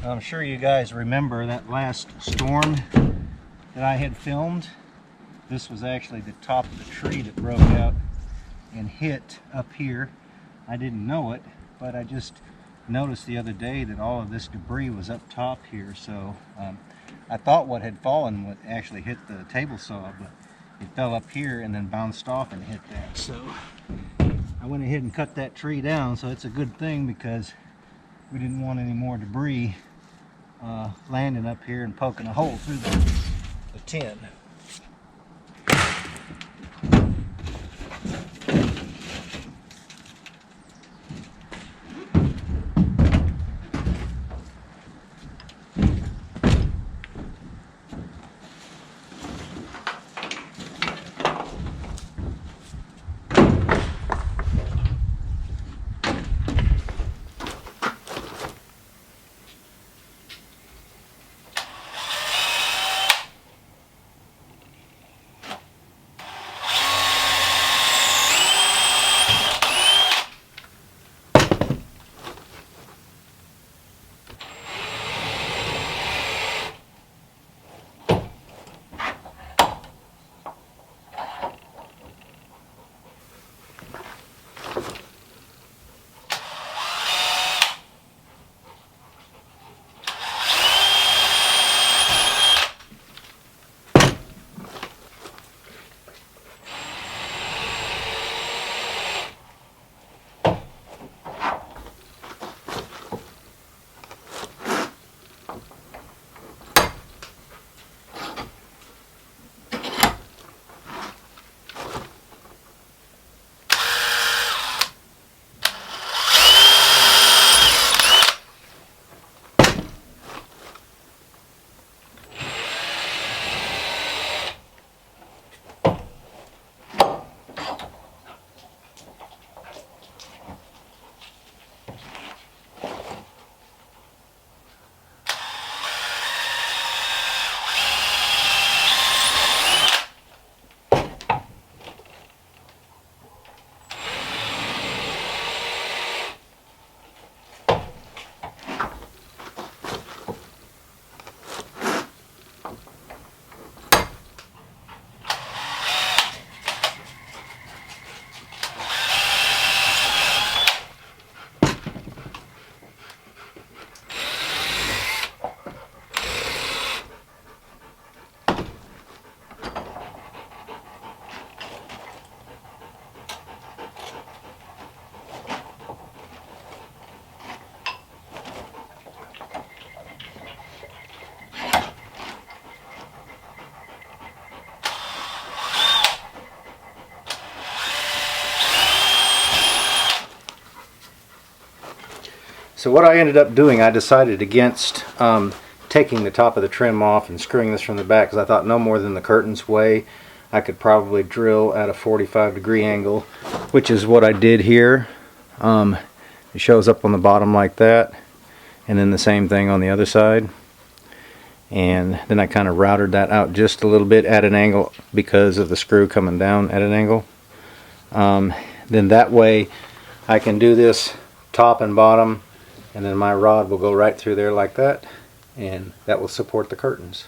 I'm sure you guys remember that last storm that I had filmed. This was actually the top of the tree that broke out and hit up here. I didn't know it, but I just noticed the other day that all of this debris was up top here. So I thought what had fallen would actually hit the table saw, but it fell up here and then bounced off and hit that. So I went ahead and cut that tree down, so it's a good thing because we didn't want any more debris landing up here and poking a hole through the tin. So what I ended up doing, I decided against taking the top of the trim off and screwing this from the back, because I thought no more than the curtains weigh. I could probably drill at a 45-degree angle, which is what I did here. It shows up on the bottom like that, and then the same thing on the other side. And then I kind of routed that out just a little bit at an angle because of the screw coming down at an angle. Then that way I can do this top and bottom, and then my rod will go right through there like that, and that will support the curtains.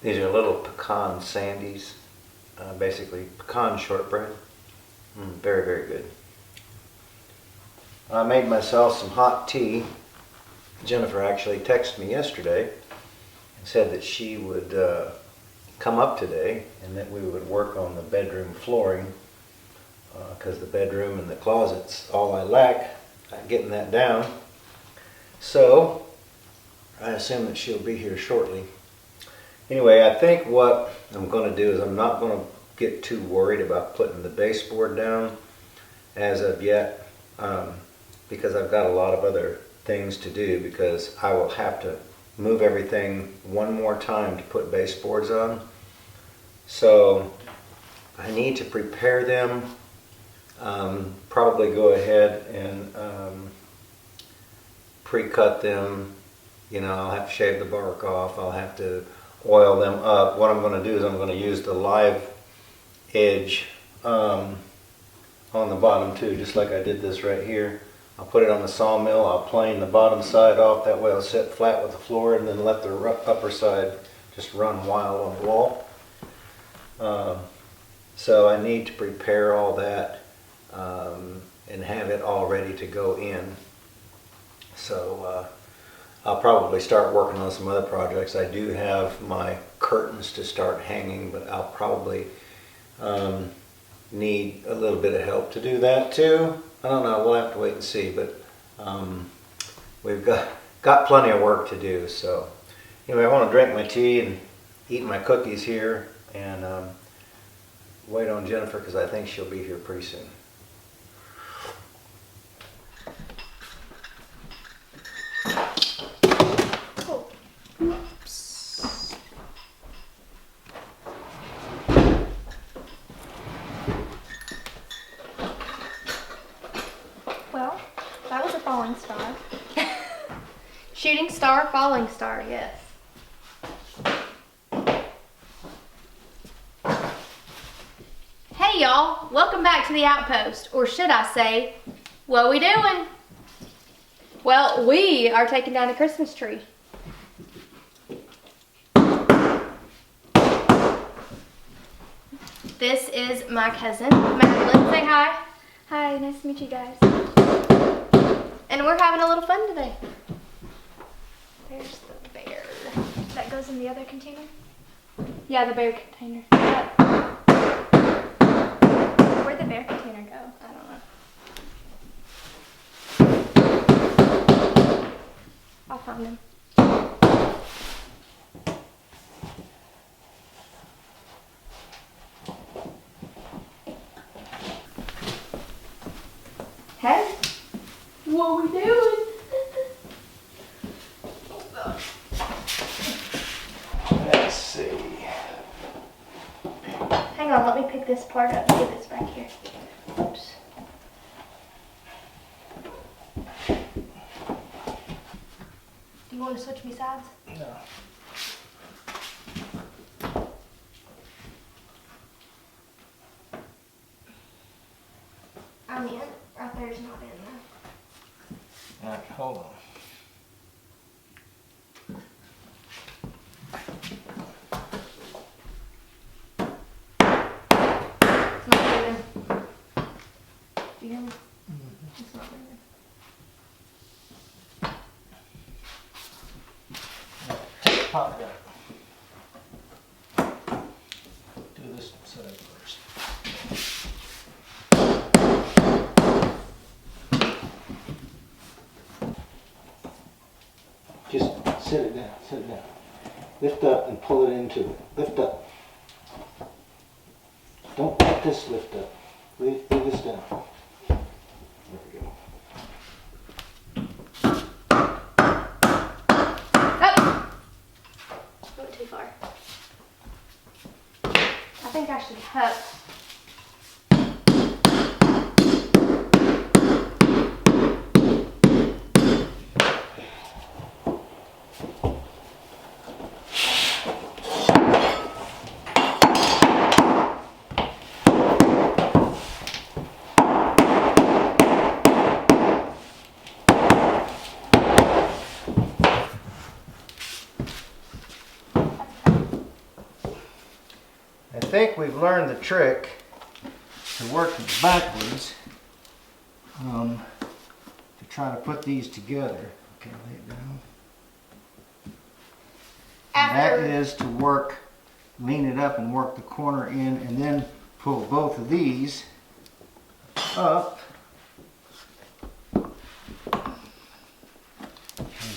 These are little pecan sandies, basically pecan shortbread. Very, very good. I made myself some hot tea. Jennifer actually texted me yesterday and said that she would come up today and that we would work on the bedroom flooring because the bedroom and the closet's all I lack getting that down. So I assume that she'll be here shortly. Anyway, I think what I'm going to do is I'm not going to get too worried about putting the baseboard down as of yet because I've got a lot of other things to do, because I will have to move everything one more time to put baseboards on. So I need to prepare them, probably go ahead and pre-cut them. You know, I'll have to shave the bark off, I'll have to oil them up. What I'm going to do is I'm going to use the live edge on the bottom too, just like I did this right here. I'll put it on the sawmill, I'll plane the bottom side off, that way it'll sit flat with the floor, and then let the upper side just run wild on the wall. So I need to prepare all that and have it all ready to go in. So I'll probably start working on some other projects. I do have my curtains to start hanging, but I'll probably need a little bit of help to do that too. I don't know, we'll have to wait and see, but we've got plenty of work to do. So anyway, I want to drink my tea and eat my cookies here and wait on Jennifer because I think she'll be here pretty soon. Well, that was a falling star. Shooting star, falling star, yes. Hey y'all, welcome back to the Outpost, or should I say, what we doing? Well, we are taking down the Christmas tree. This is my cousin, Madeline. Say hi. Hi, nice to meet you guys. And we're having a little fun today. There's the bear. That goes in the other container? Yeah, the bear container. Where'd the bear container go? I don't know. I'll find him. Hey, what we doing? Let's see. Hang on, let me pick this part up and get this back here. Oops. Do you want to switch me sides? No. I'm in. Right there's not in though. Alright, hold on. It's not moving. Do you hear me? It's not moving. Pop that. Do this side first. Just sit it down, sit it down. Lift up and pull it into it. Lift up. Don't let this lift up. Leave this down. There we go. Oh! Went too far. I think I should help. think we've learned the trick to work backwards to try to put these together. Okay, lay it down. And that is to work, lean it up and work the corner in, and then pull both of these up. And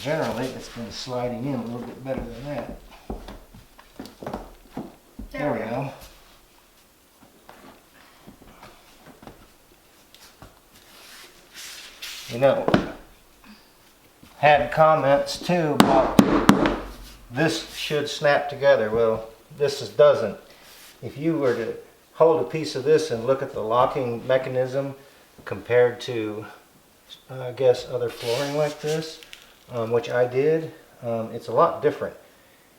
generally, it's been sliding in a little bit better than that. There we go. You know, had comments too about this should snap together. Well, this doesn't. If you were to hold a piece of this and look at the locking mechanism compared to, I guess, other flooring like this, which I did, it's a lot different.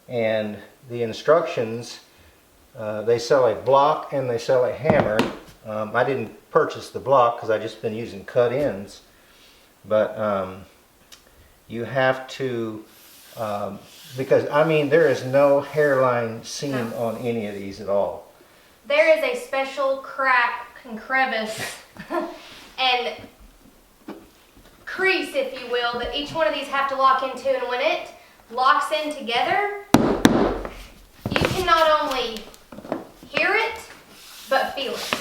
And the instructions, they sell a block and they sell a hammer. I didn't purchase the block because I just been using cut ends. But you have to, because I mean there is no hairline seam on any of these at all. There is a special crack and crevice and crease, if you will, that each one of these have to lock into, and when it locks in together, you can not only hear it, but feel it.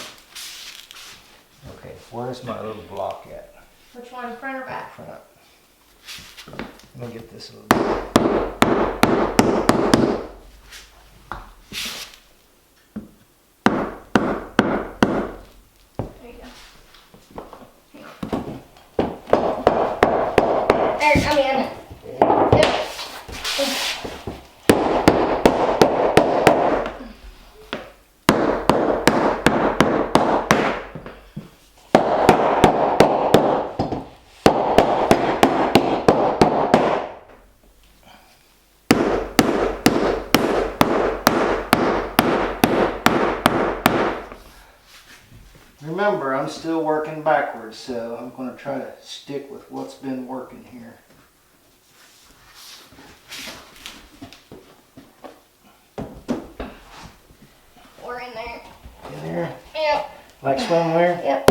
Okay, where's my little block at? Which one, front or back? Front. Let me get this a little bit. There you go. There, come in. Yep. Remember, I'm still working backwards, so I'm going to try to stick with what's been working here. We're in there. In there? Yep. Like swimwear? Yep.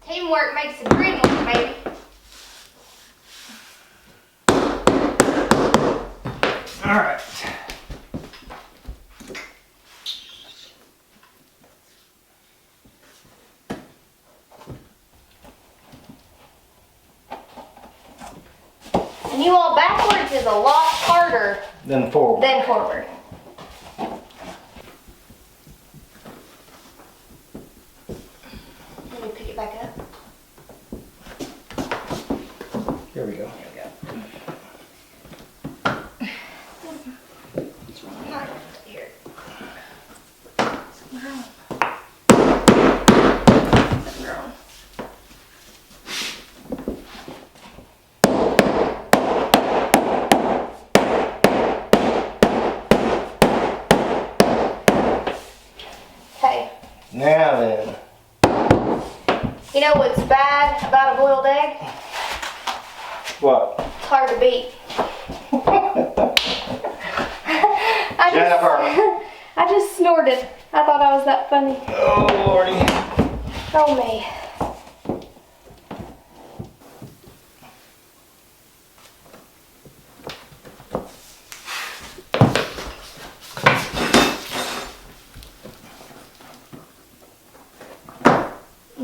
Teamwork makes the dream work, baby. All right. And you all backwards is a lot harder Then forward. than forward. Let me pick it back up. Here we go. It's really hot here. Something wrong. Something wrong. Okay. Now then. You know what's bad about a boiled egg? What? It's hard to beat. Jennifer. I just snorted. I thought I was that funny. Oh, Lordy. Oh, me.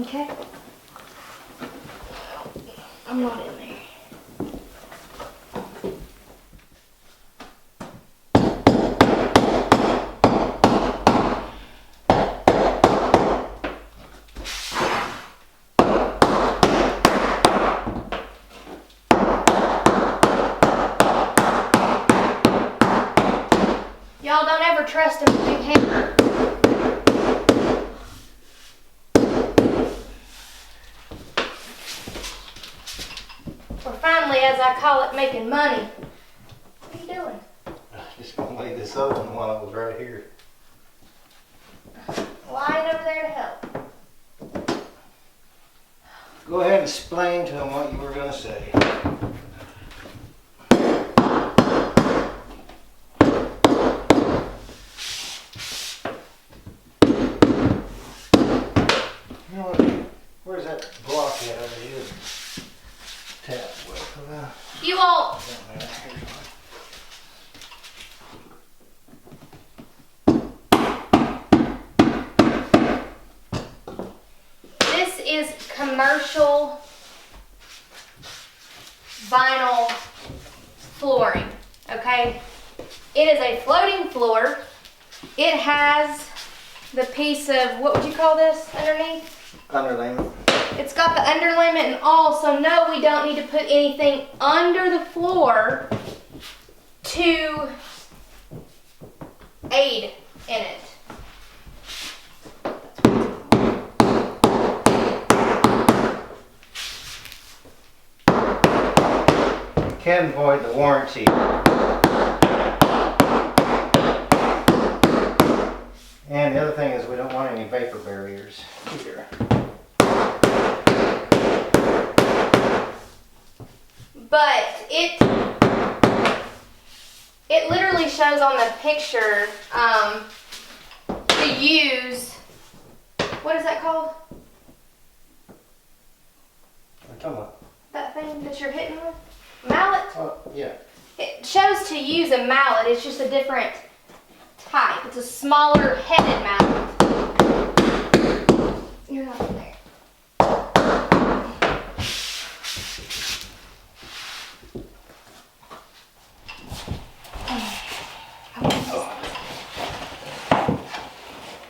Okay. I'm not in there. Y'all don't ever trust him with big hammer. Or finally, as I call it, making money. What are you doing? Just gonna lay this open while I was right here. Lying over there to help. Go ahead and explain to him what you were gonna say. You know what? Where's that block at over here? Tap. You all. This is commercial vinyl flooring, okay? It is a floating floor. It has the piece of, what would you call this underneath? Underlayment. It's got the underlayment and all, so no, we don't need to put anything under the floor to aid in it. Can void the warranty. And the other thing is we don't want any vapor barriers either. But it literally shows on the picture to use, what is that called? Come on. That thing that you're hitting with? Mallet? Oh, yeah. It shows to use a mallet. It's just a different type. It's a smaller headed mallet. You're not in there.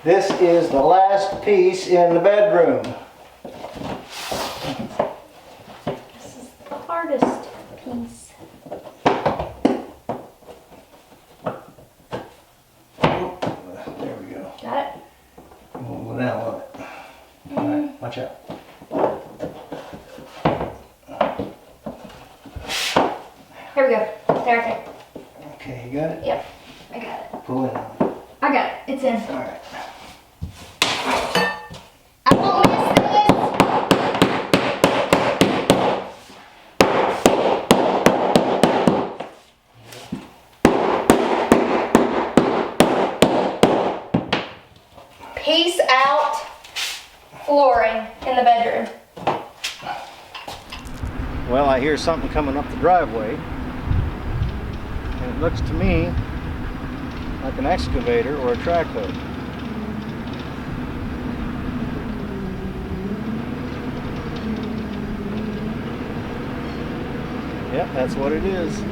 This is the last piece in the bedroom. This is the hardest piece. There we go. Got it? We'll go down on it. All right, watch out. Here we go. There, okay. Okay, you got it? Yep, I got it. Pull it on. I got it. It's in. All right. I won't miss this. Piece out flooring in the bedroom. Well, I hear something coming up the driveway. And it looks to me like an excavator or a track hook. Yep, that's what it is.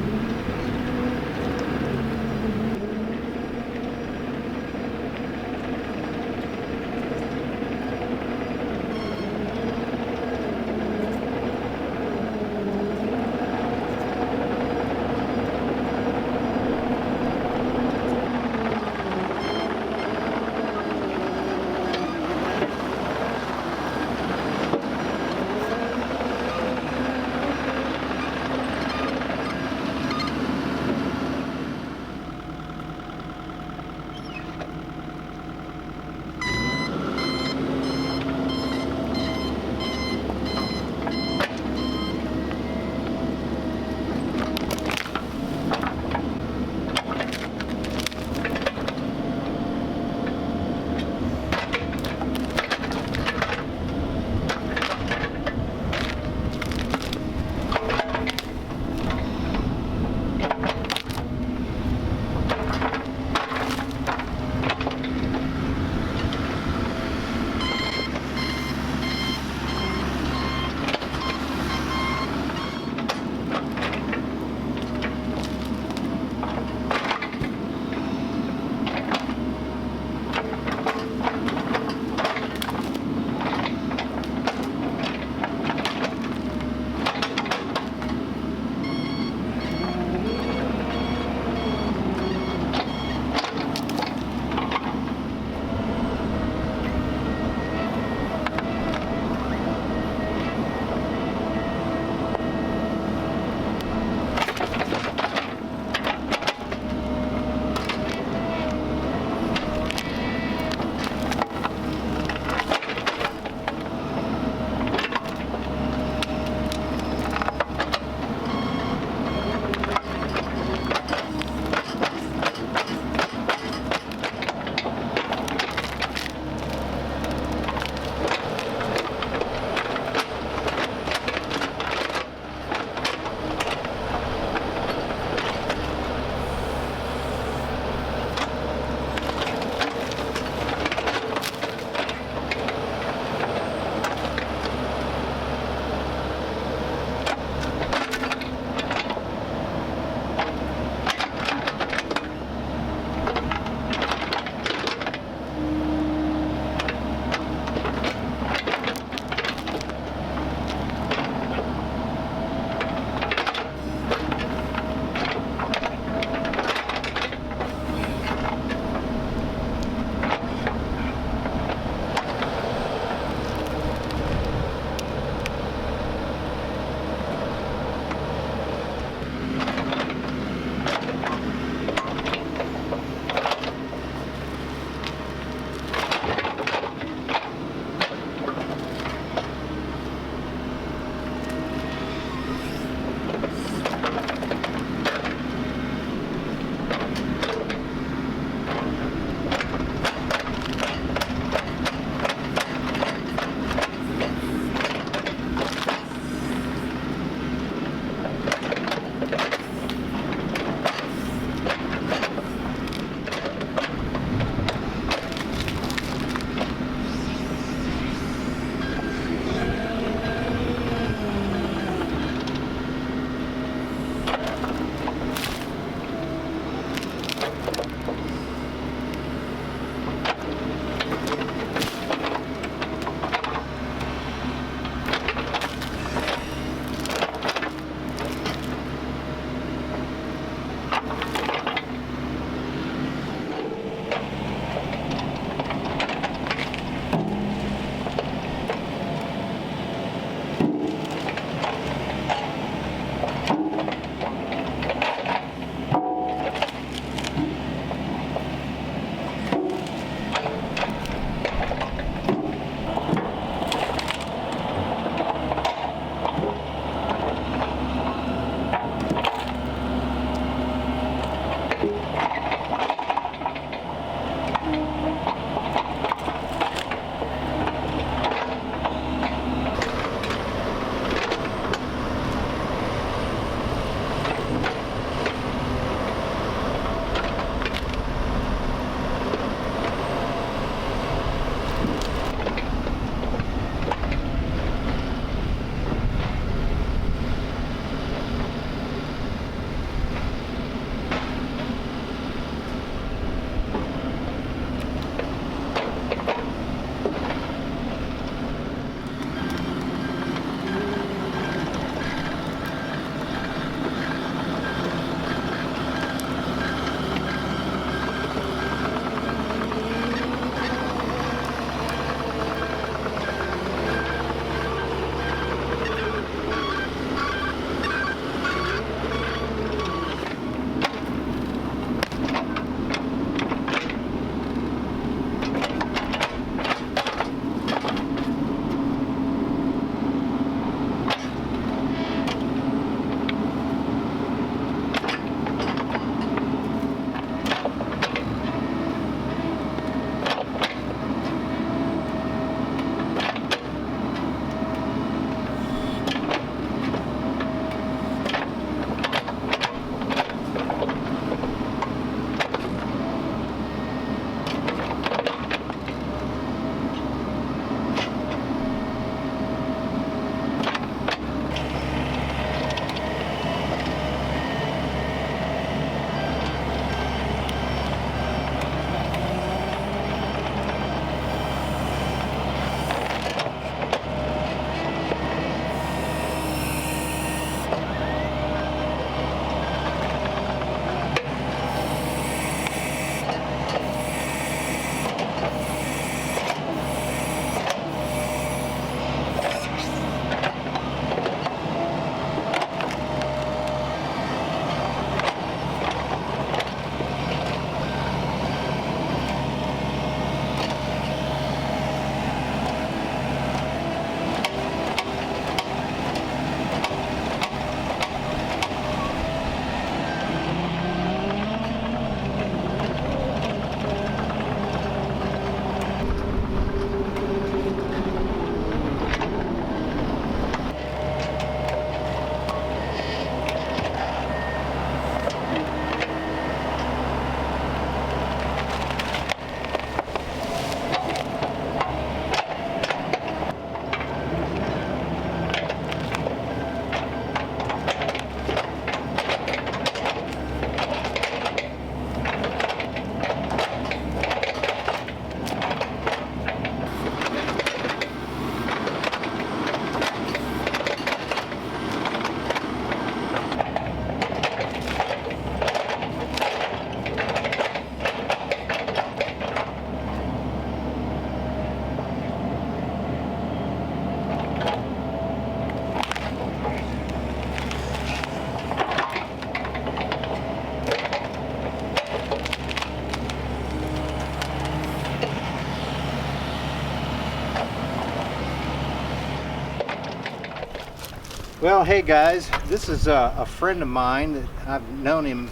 Well, hey guys, this is a friend of mine that I've known him,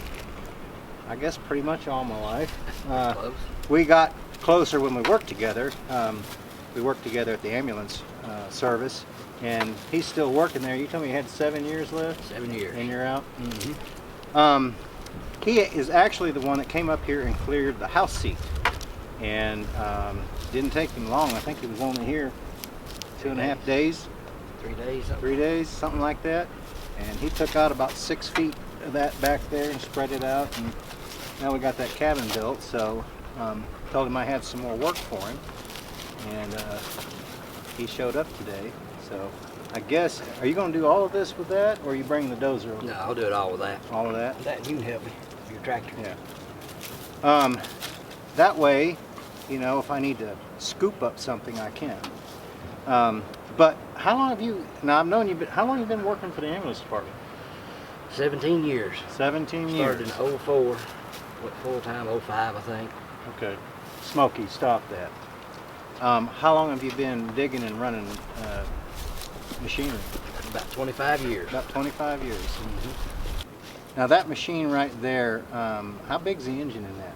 I guess, pretty much all my life. We got closer when we worked together. We worked together at the ambulance service, and he's still working there. You told me he had 7 years left? 7 years. And you're out? Mm-hmm. He is actually the one that came up here and cleared the house seat. And didn't take him long. I think he was only here 2.5 days. 3 days. 3 days, something like that. And he took out about 6 feet of that back there and spread it out. And now we got that cabin built, so told him I had some more work for him. And he showed up today. So I guess, are you going to do all of this with that, or are you bringing the dozer over? No, I'll do it all with that. All of that? That, you can help me with your tractor. Yeah. That way, you know, if I need to scoop up something, I can. But how long have you, now I've known you, but how long have you been working for the ambulance department? 17 years. 17 years. Started in 04, went full-time 05, I think. Okay. Smoky, stop that. How long have you been digging and running machinery? About 25 years. About 25 years. Mm-hmm. Now that machine right there, how big's the engine in that?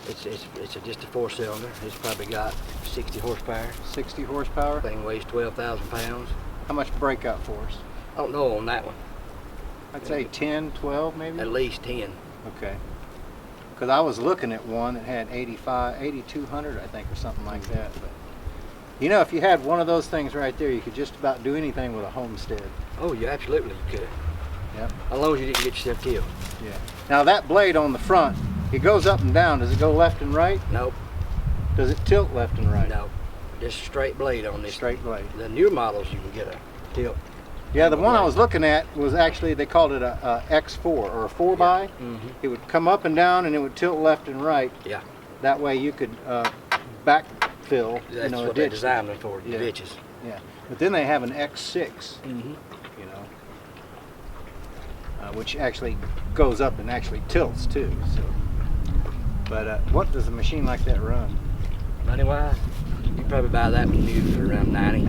It's just a 4-cylinder. It's probably got 60 horsepower. 60 horsepower? Thing weighs 12,000 pounds. How much breakout force? I don't know on that one. I'd say 10, 12 maybe? At least 10. Okay. Because I was looking at one that had 8,200, I think, or something like that. But you know, if you had one of those things right there, you could just about do anything with a homestead. Oh, you absolutely could. Yep. As long as you didn't get yourself killed. Yeah. Now that blade on the front, it goes up and down. Does it go left and right? Nope. Does it tilt left and right? No. Just a straight blade on this. Straight blade. The newer models, you can get a tilt. Yeah, the one I was looking at was actually, they called it a X4 or a 4x. Yeah. Mm-hmm. It would come up and down and it would tilt left and right. Yeah. That way you could backfill, That's you know, a what they ditch. designed them for, the Yeah. ditches. Yeah. But then they have an X6, Mm-hmm. you know, which actually goes up and actually tilts too. So, but what does a machine like that run? Money-wise, you probably buy that one new for around 90.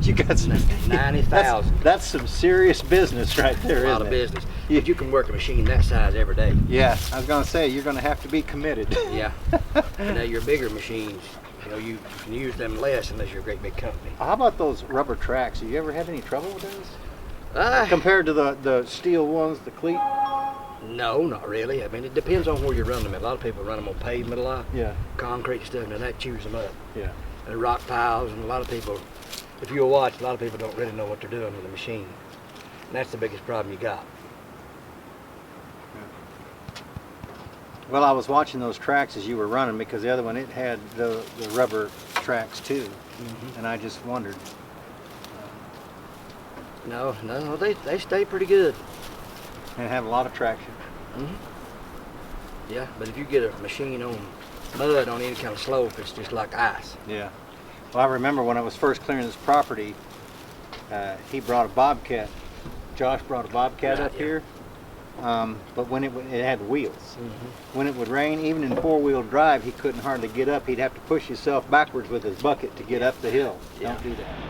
You got some 90,000. That's some serious business right there. A lot of business. But you can work a machine that size every day. Yeah, I was going to say, you're going to have to be committed. Yeah. And now your bigger machines, you know, you can use them less unless you're a great big company. How about those rubber tracks? Do you ever have any trouble with those? Compared to the steel ones, the cleat? No, not really. I mean, it depends on where you run them. A lot of people run them on pavement a lot. Yeah. Concrete stuff, and that chews them up. Yeah. And rock piles, and a lot of people, if you'll watch, a lot of people don't really know what they're doing with the machine. And that's the biggest problem you got. Well, I was watching those tracks as you were running, because the other one, it had the rubber tracks too. Mm-hmm. And I just wondered. No, they stay pretty good. And have a lot of traction. Mm-hmm. Yeah, but if you get a machine on mud on any kind of slope, it's just like ice. Yeah. Well, I remember when I was first clearing this property, he brought a Bobcat. Josh brought a Bobcat up here. But when it had wheels. Mm-hmm. When it would rain, even in 4-wheel drive, he couldn't hardly get up. He'd have to push himself backwards with his bucket to get up the hill. Yeah. Don't do that.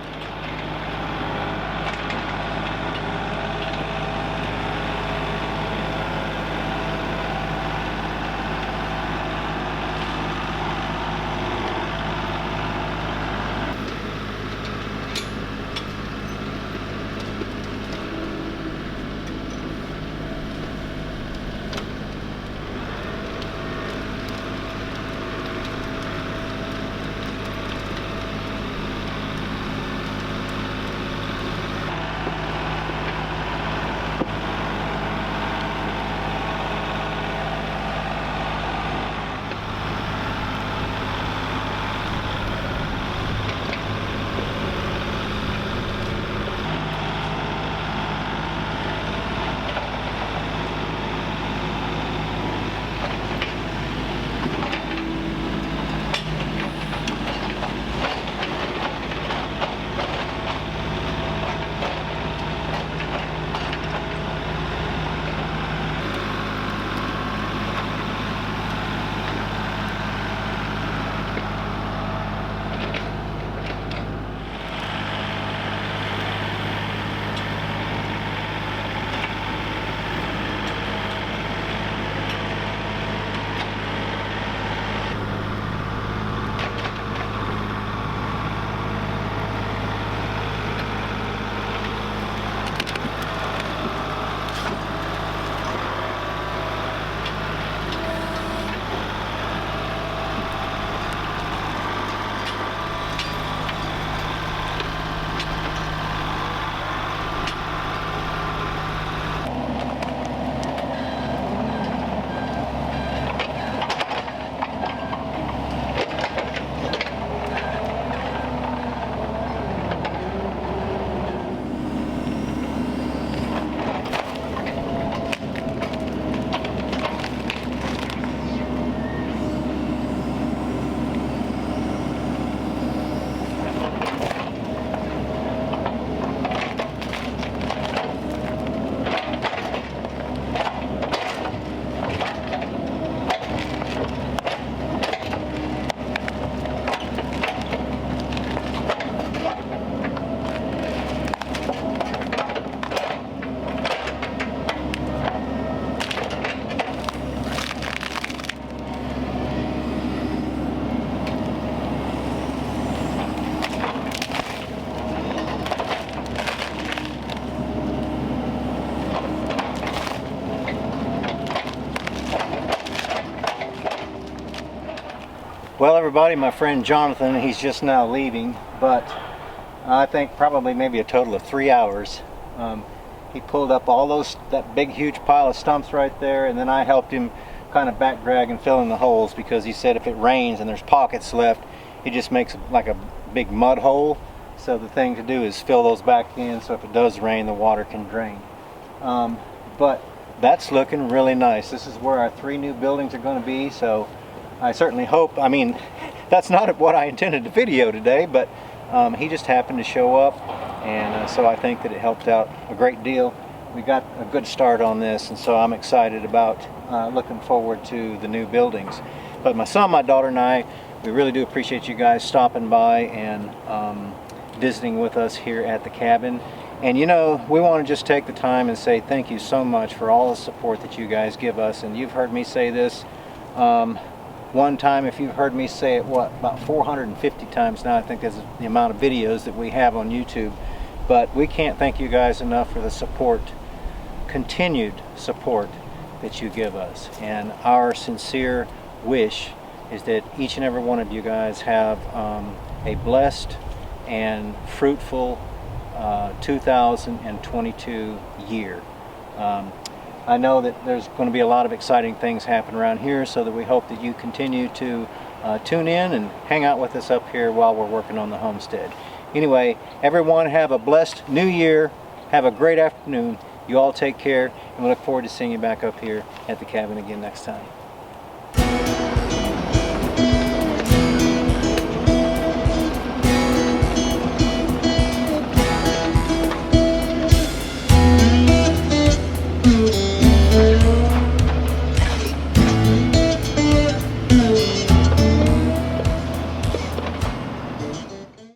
Well, everybody, my friend Jonathan, he's just now leaving, but I think probably maybe a total of 3 hours. He pulled up all that big huge pile of stumps right there, and then I helped him kind of back drag and fill in the holes, because he said if it rains and there's pockets left, he just makes like a big mud hole. So the thing to do is fill those back in, so if it does rain, the water can drain. But that's looking really nice. This is where our 3 new buildings are going to be, so I certainly hope, I mean, that's not what I intended to video today, but he just happened to show up, and so I think that it helped out a great deal. We got a good start on this, and so I'm excited about looking forward to the new buildings. But my son, my daughter, and I, we really do appreciate you guys stopping by and visiting with us here at the cabin. And you know, we want to just take the time and say thank you so much for all the support that you guys give us. And you've heard me say this one time, if you've heard me say it, about 450 times now, I think is the amount of videos that we have on YouTube. But we can't thank you guys enough for the support, continued support that you give us. And our sincere wish is that each and every one of you guys have a blessed and fruitful 2022 year. I know that there's going to be a lot of exciting things happen around here, so that we hope that you continue to tune in and hang out with us up here while we're working on the homestead. Anyway, everyone have a blessed new year. Have a great afternoon. You all take care, and we look forward to seeing you back up here at the cabin again next time.